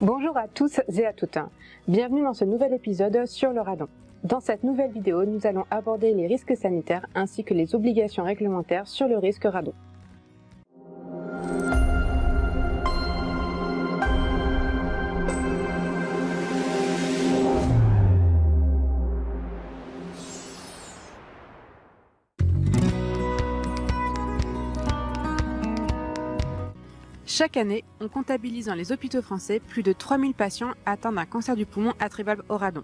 Bonjour à tous et à toutes, bienvenue dans ce nouvel épisode sur le radon. Dans cette nouvelle vidéo, nous allons aborder les risques sanitaires ainsi que les obligations réglementaires sur le risque radon. Chaque année, on comptabilise dans les hôpitaux français plus de 3000 patients atteints d'un cancer du poumon attribuable au radon.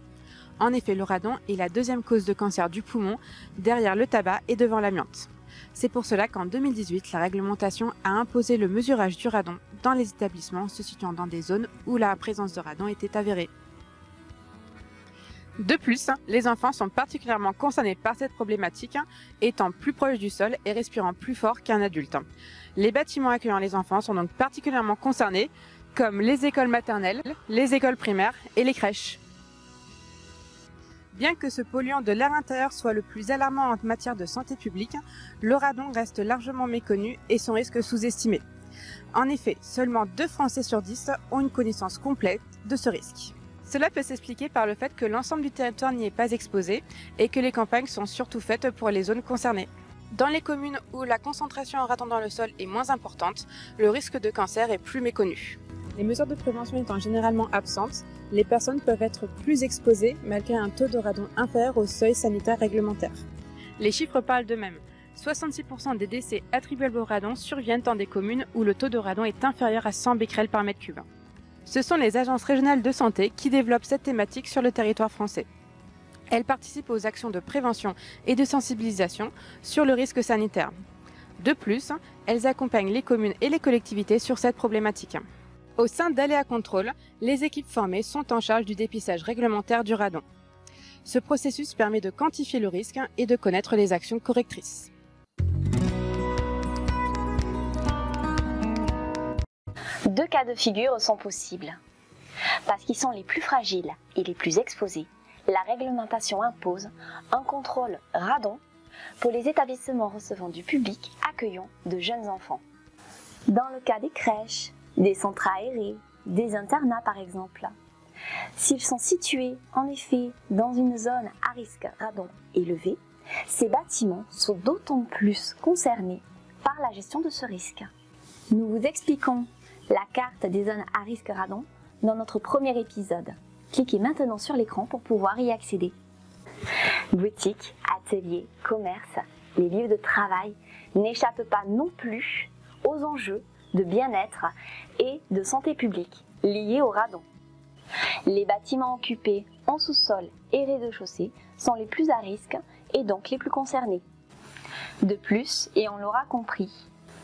En effet, le radon est la deuxième cause de cancer du poumon, derrière le tabac et devant l'amiante. C'est pour cela qu'en 2018, la réglementation a imposé le mesurage du radon dans les établissements se situant dans des zones où la présence de radon était avérée. De plus, les enfants sont particulièrement concernés par cette problématique, étant plus proches du sol et respirant plus fort qu'un adulte. Les bâtiments accueillant les enfants sont donc particulièrement concernés, comme les écoles maternelles, les écoles primaires et les crèches. Bien que ce polluant de l'air intérieur soit le plus alarmant en matière de santé publique, le radon reste largement méconnu et son risque sous-estimé. En effet, seulement 2 Français sur 10 ont une connaissance complète de ce risque. Cela peut s'expliquer par le fait que l'ensemble du territoire n'y est pas exposé et que les campagnes sont surtout faites pour les zones concernées. Dans les communes où la concentration en radon dans le sol est moins importante, le risque de cancer est plus méconnu. Les mesures de prévention étant généralement absentes, les personnes peuvent être plus exposées malgré un taux de radon inférieur au seuil sanitaire réglementaire. Les chiffres parlent d'eux-mêmes. 66% des décès attribuables au radon surviennent dans des communes où le taux de radon est inférieur à 100 becquerels par mètre cube. Ce sont les agences régionales de santé qui développent cette thématique sur le territoire français. Elles participent aux actions de prévention et de sensibilisation sur le risque sanitaire. De plus, elles accompagnent les communes et les collectivités sur cette problématique. Au sein d'Aléa Contrôle, les équipes formées sont en charge du dépistage réglementaire du radon. Ce processus permet de quantifier le risque et de connaître les actions correctrices. Deux cas de figure sont possibles. Parce qu'ils sont les plus fragiles et les plus exposés, la réglementation impose un contrôle radon pour les établissements recevant du public accueillant de jeunes enfants. Dans le cas des crèches, des centres aérés, des internats par exemple, s'ils sont situés en effet dans une zone à risque radon élevé, ces bâtiments sont d'autant plus concernés par la gestion de ce risque. Nous vous expliquons la carte des zones à risque radon dans notre premier épisode. Cliquez maintenant sur l'écran pour pouvoir y accéder. Boutiques, ateliers, commerces, les lieux de travail n'échappent pas non plus aux enjeux de bien-être et de santé publique liés au radon. Les bâtiments occupés en sous-sol et rez-de-chaussée sont les plus à risque et donc les plus concernés. De plus, et on l'aura compris,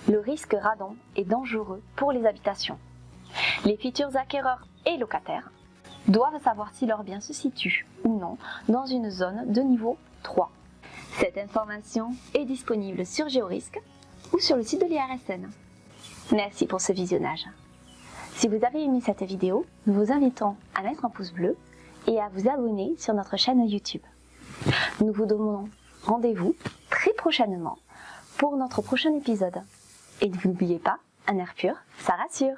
le risque radon est dangereux pour les habitations. Les futurs acquéreurs et locataires doivent savoir si leur bien se situe ou non dans une zone de niveau 3. Cette information est disponible sur Géorisque ou sur le site de l'IRSN. Merci pour ce visionnage. Si vous avez aimé cette vidéo, nous vous invitons à mettre un pouce bleu et à vous abonner sur notre chaîne YouTube. Nous vous donnons rendez-vous très prochainement pour notre prochain épisode. Et n'oubliez pas, un air pur, ça rassure.